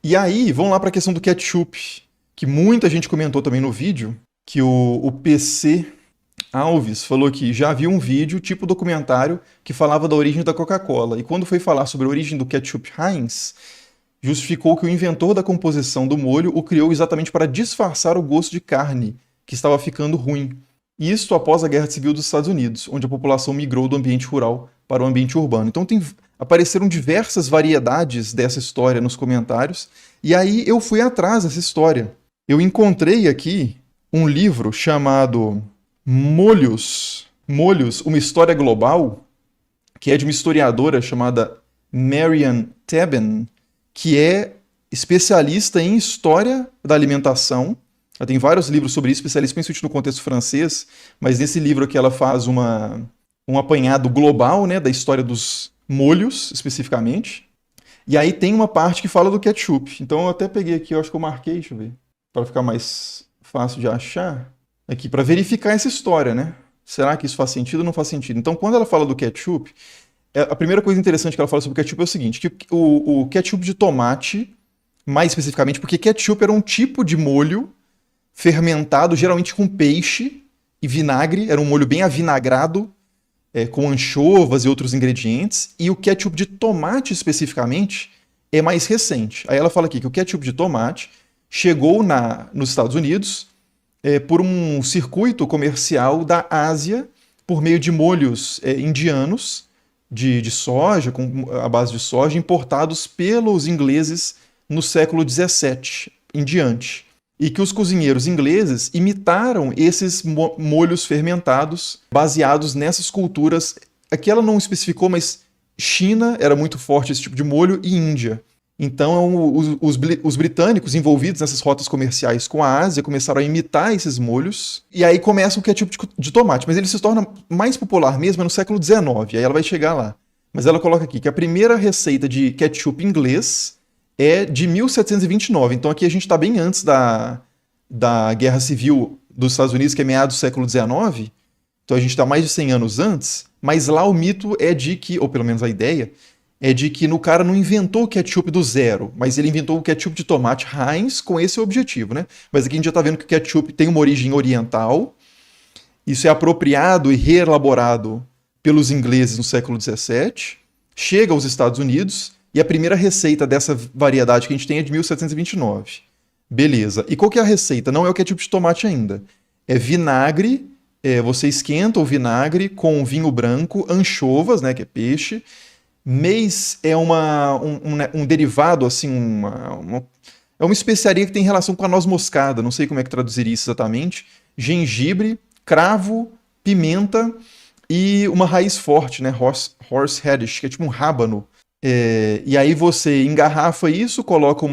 E aí, vamos lá para a questão do ketchup, que muita gente comentou também no vídeo, que o PC Alves falou que já viu um vídeo, tipo documentário, que falava da origem da Coca-Cola. E quando foi falar sobre a origem do ketchup Heinz, justificou que o inventor da composição do molho o criou exatamente para disfarçar o gosto de carne, que estava ficando ruim. Isso após a Guerra Civil dos Estados Unidos, onde a população migrou do ambiente rural para o ambiente urbano. Então apareceram diversas variedades dessa história nos comentários, e aí eu fui atrás dessa história. Eu encontrei aqui um livro chamado Molhos, uma história global, que é de uma historiadora chamada Marian Teben, que é especialista em história da alimentação. Ela tem vários livros sobre isso, especialista principalmente no contexto francês, mas nesse livro aqui ela faz um apanhado global, né, da história dos molhos, especificamente. E aí tem uma parte que fala do ketchup. Então eu até peguei aqui, eu acho que eu marquei, deixa eu ver, para ficar mais fácil de achar, aqui, para verificar essa história, né? Será que isso faz sentido ou não faz sentido? Então, quando ela fala do ketchup, a primeira coisa interessante que ela fala sobre o ketchup é o seguinte, que o ketchup de tomate, mais especificamente, porque ketchup era um tipo de molho fermentado, geralmente com peixe e vinagre, era um molho bem avinagrado, com anchovas e outros ingredientes, e o ketchup de tomate, especificamente, é mais recente. Aí ela fala aqui que o ketchup de tomate chegou nos Estados Unidos por um circuito comercial da Ásia, por meio de molhos indianos, de soja, a base de soja, importados pelos ingleses no século XVII em diante. E que os cozinheiros ingleses imitaram esses molhos fermentados baseados nessas culturas. Aqui ela não especificou, mas China era muito forte esse tipo de molho e Índia. Então os britânicos envolvidos nessas rotas comerciais com a Ásia começaram a imitar esses molhos e aí começa o ketchup de tomate. Mas ele se torna mais popular mesmo no século XIX, aí ela vai chegar lá. Mas ela coloca aqui que a primeira receita de ketchup inglês é de 1729. Então aqui a gente está bem antes da Guerra Civil dos Estados Unidos, que é meados do século XIX. Então a gente está mais de 100 anos antes. Mas lá o mito é de que, ou pelo menos a ideia, é de que o cara não inventou o ketchup do zero, mas ele inventou o ketchup de tomate Heinz com esse objetivo, né? Mas aqui a gente já está vendo que o ketchup tem uma origem oriental. Isso é apropriado e reelaborado pelos ingleses no século XVII. Chega aos Estados Unidos. E a primeira receita dessa variedade que a gente tem é de 1729. Beleza. E qual que é a receita? Não é o ketchup de tomate ainda. É vinagre, você esquenta o vinagre com vinho branco, anchovas, né, que é peixe. Mace é um derivado, assim, é uma especiaria que tem relação com a noz moscada, não sei como é que traduziria isso exatamente. Gengibre, cravo, pimenta e uma raiz forte, né, horseradish, que é tipo um rábano. E aí você engarrafa isso, coloca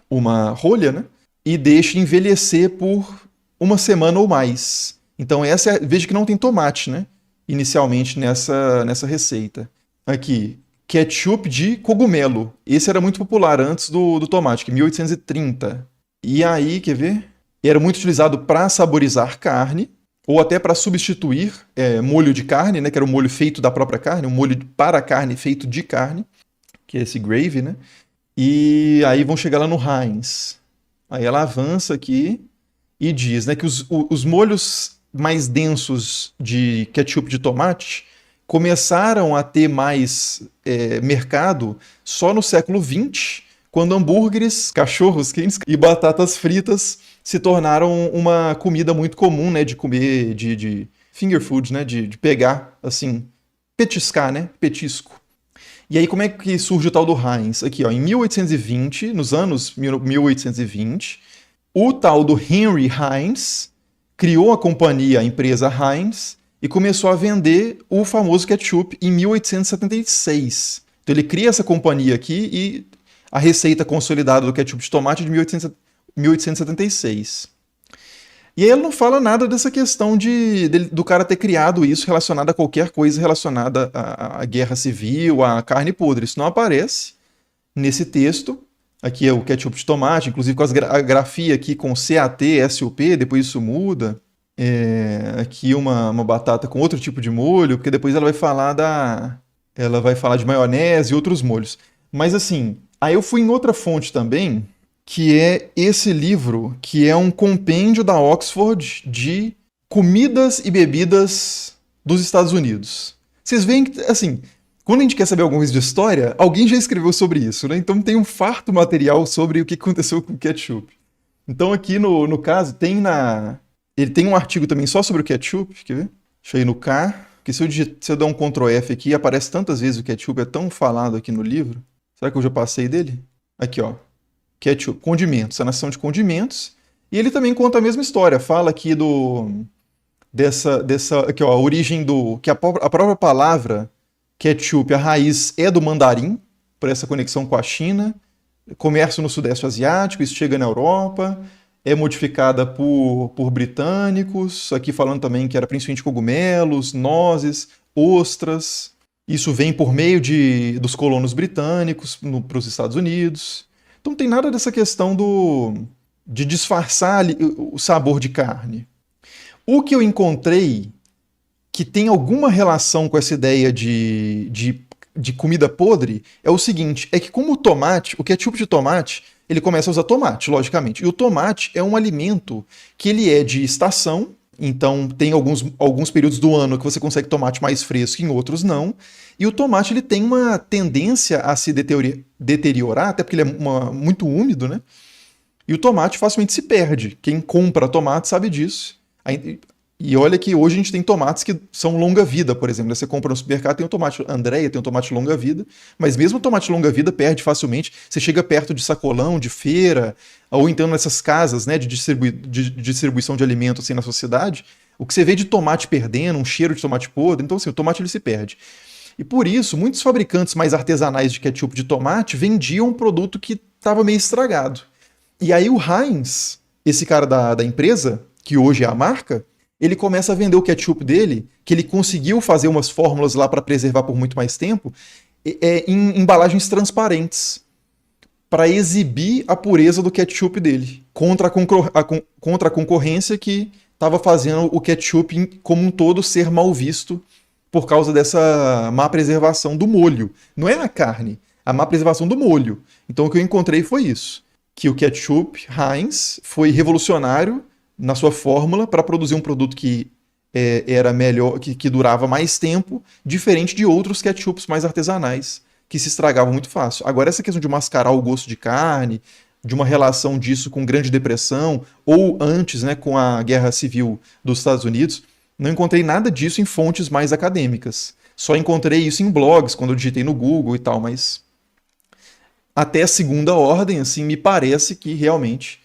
uma rolha, né? E deixa envelhecer por uma semana ou mais. Então veja que não tem tomate, né? Inicialmente nessa receita. Aqui, ketchup de cogumelo. Esse era muito popular antes do tomate, que é 1830. E aí, quer ver? Era muito utilizado para saborizar carne, ou até para substituir molho de carne, né, que era o molho feito da própria carne, um molho para carne feito de carne, que é esse gravy, né? E aí vão chegar lá no Heinz. Aí ela avança aqui e diz, né, que os molhos mais densos de ketchup de tomate começaram a ter mais mercado só no século XX, quando hambúrgueres, cachorros quentes e batatas fritas se tornaram uma comida muito comum, né, de comer, de finger food, né, de pegar, assim, petiscar, né, petisco. E aí como é que surge o tal do Heinz? Aqui, ó, em 1820, nos anos 1820, o tal do Henry Heinz criou a companhia, a empresa Heinz, e começou a vender o famoso ketchup em 1876. Então ele cria essa companhia aqui e a receita consolidada do ketchup de tomate é de 1876. E aí ele não fala nada dessa questão do cara ter criado isso relacionado a qualquer coisa relacionada à guerra civil, à carne podre. Isso não aparece nesse texto. Aqui é o ketchup de tomate, inclusive com a grafia aqui com CAT, SUP, depois isso muda. Aqui uma batata com outro tipo de molho, porque depois ela vai falar de maionese e outros molhos. Mas assim, Aí eu fui em outra fonte também, que é esse livro, que é um compêndio da Oxford de comidas e bebidas dos Estados Unidos. Vocês veem que, assim, quando a gente quer saber alguma coisa de história, alguém já escreveu sobre isso, né? Então tem um farto material sobre o que aconteceu com o ketchup. Então aqui no caso ele tem um artigo também só sobre o ketchup, quer ver? Deixa eu ir no K, porque se eu der um Ctrl F aqui, aparece tantas vezes o ketchup, é tão falado aqui no livro. Será que eu já passei dele? Aqui, ó. Ketchup, condimentos, a nação de condimentos. E ele também conta a mesma história, fala aqui dessa aqui, ó, a origem que a própria palavra ketchup, a raiz é do mandarim, por essa conexão com a China, comércio no Sudeste Asiático, isso chega na Europa, é modificada por britânicos, aqui falando também que era principalmente cogumelos, nozes, ostras. Isso vem por meio dos colonos britânicos para os Estados Unidos. Então não tem nada dessa questão de disfarçar o sabor de carne. O que eu encontrei que tem alguma relação com essa ideia de comida podre é o seguinte, é que como o ketchup de tomate, ele começa a usar tomate, logicamente. E o tomate é um alimento que ele é de estação, então tem alguns períodos do ano que você consegue tomate mais fresco, em outros não. E o tomate ele tem uma tendência a se deteriorar, até porque ele é muito úmido, né? E o tomate facilmente se perde. Quem compra tomate sabe disso. E olha que hoje a gente tem tomates que são longa-vida, por exemplo. Você compra no supermercado, tem o tomate Andréia, tem o tomate longa-vida, mas mesmo o tomate longa-vida perde facilmente. Você chega perto de sacolão, de feira, ou então nessas casas, né, de distribuição de alimentos assim, na sociedade, o que você vê de tomate perdendo, um cheiro de tomate podre, então assim, o tomate ele se perde. E por isso, muitos fabricantes mais artesanais de ketchup de tomate vendiam um produto que estava meio estragado. E aí o Heinz, esse cara da empresa, que hoje é a marca, ele começa a vender o ketchup dele, que ele conseguiu fazer umas fórmulas lá para preservar por muito mais tempo, em embalagens transparentes, para exibir a pureza do ketchup dele, contra a concorrência que estava fazendo o ketchup como um todo ser mal visto por causa dessa má preservação do molho. Não é a carne, a má preservação do molho. Então o que eu encontrei foi isso, que o ketchup Heinz foi revolucionário na sua fórmula para produzir um produto que era melhor, que durava mais tempo, diferente de outros ketchups mais artesanais, que se estragavam muito fácil. Agora, essa questão de mascarar o gosto de carne, de uma relação disso com Grande Depressão, ou antes, né, com a Guerra Civil dos Estados Unidos, não encontrei nada disso em fontes mais acadêmicas. Só encontrei isso em blogs, quando eu digitei no Google e tal, mas até a segunda ordem, assim, me parece que realmente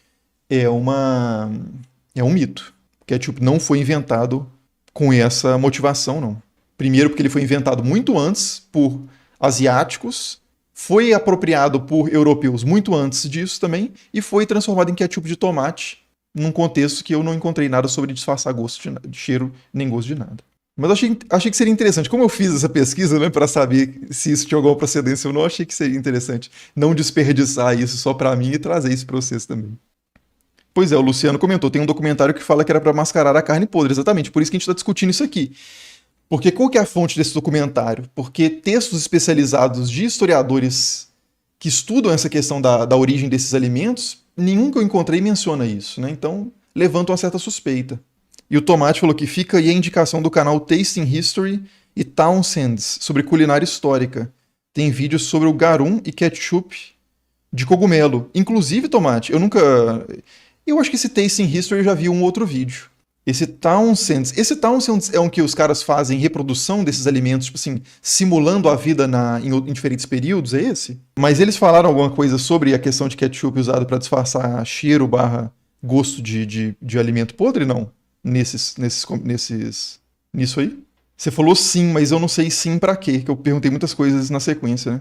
é um mito. O ketchup não foi inventado com essa motivação, não. Primeiro porque ele foi inventado muito antes por asiáticos, foi apropriado por europeus muito antes disso também, e foi transformado em ketchup de tomate, num contexto que eu não encontrei nada sobre disfarçar gosto de cheiro, nem gosto de nada. Mas achei que seria interessante. Como eu fiz essa pesquisa, né, para saber se isso tinha alguma procedência ou não, achei que seria interessante não desperdiçar isso só para mim e trazer isso para vocês também. Pois é, o Luciano comentou, tem um documentário que fala que era para mascarar a carne podre, exatamente, por isso que a gente está discutindo isso aqui. Porque qual que é a fonte desse documentário? Porque textos especializados de historiadores que estudam essa questão da origem desses alimentos, nenhum que eu encontrei menciona isso, né? Então, levanta uma certa suspeita. E o Tomate falou que fica aí a indicação do canal Tasting History e Townsend's sobre culinária histórica. Tem vídeos sobre o garum e ketchup de cogumelo. Inclusive, Tomate, eu acho que esse Tasting History eu já vi um outro vídeo. Esse Townsend é um que os caras fazem reprodução desses alimentos, tipo assim, simulando a vida em diferentes períodos, é esse? Mas eles falaram alguma coisa sobre a questão de ketchup usado para disfarçar cheiro / gosto de alimento podre, não? Nisso aí? Você falou sim, mas eu não sei sim pra quê, que eu perguntei muitas coisas na sequência, né?